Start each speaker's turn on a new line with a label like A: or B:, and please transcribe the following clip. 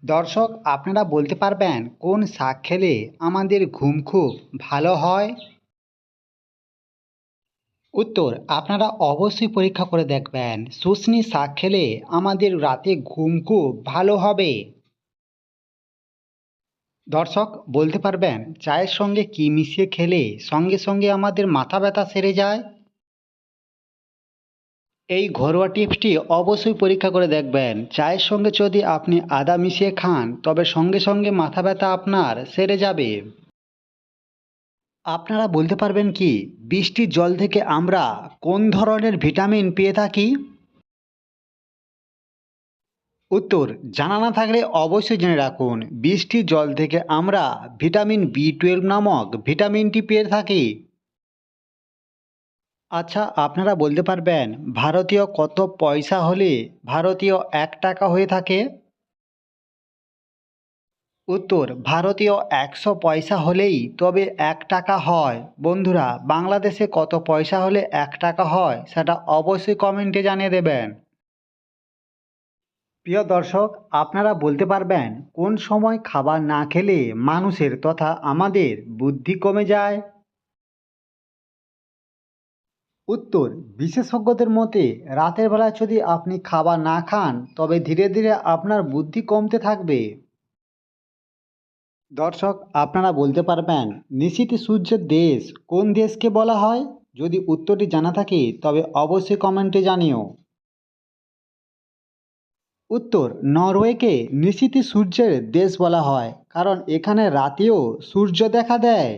A: দর্শক, আপনারা বলতে পারবেন কোন শাক খেলে আমাদের ঘুম খুব ভালো হয়? উত্তর, আপনারা অবশ্যই পরীক্ষা করে দেখবেন। শুষ্নী শাক খেলে আমাদের রাতে ঘুম খুব ভালো হবে। দর্শক, বলতে পারবেন চায়ের সঙ্গে কি মিশিয়ে খেলে সঙ্গে সঙ্গে আমাদের মাথা ব্যথা সেরে যায়? এই ঘরোয়া টিপসটি অবশ্যই পরীক্ষা করে দেখবেন। চায়ের সঙ্গে যদি আপনি আদা মিশিয়ে খান তবে সঙ্গে সঙ্গে মাথা ব্যথা আপনার সেরে যাবে। আপনারা বলতে পারবেন কি বৃষ্টির জল থেকে আমরা কোন ধরনের ভিটামিন পেয়ে থাকি? উত্তর, জানা না থাকলে অবশ্যই জেনে রাখুন। বৃষ্টির জল থেকে আমরা ভিটামিন বি 12 নামক ভিটামিনটি পেয়ে থাকি। আচ্ছা, আপনারা বলতে পারবেন ভারতীয় কত পয়সা হলে ভারতীয় 1 টাকা হয়ে থাকে? উত্তর, ভারতীয় 100 পয়সা হলেই তবে 1 টাকা হয়। বন্ধুরা, বাংলাদেশে কত পয়সা হলে 1 টাকা হয় সেটা অবশ্যই কমেন্টে জানিয়ে দেবেন। প্রিয় দর্শক, আপনারা বলতে পারবেন কোন সময় খাবার না খেলে মানুষের তথা আমাদের বুদ্ধি কমে যায়? উত্তর, বিশেষজ্ঞদের মতে রাতের বেলা যদি আপনি খাবার না খান তবে ধীরে ধীরে আপনার বুদ্ধি কমতে থাকবে। দর্শক, আপনারা বলতে পারবেন নিশীথে সূর্যের দেশ কোন দেশকে বলা হয়? যদি উত্তরটি জানা থাকে তবে অবশ্যই কমেন্টে জানিও। উত্তর, নরওয়েকে নিশীথে সূর্যের দেশ বলা হয় কারণ এখানে রাতেও সূর্য দেখা দেয়।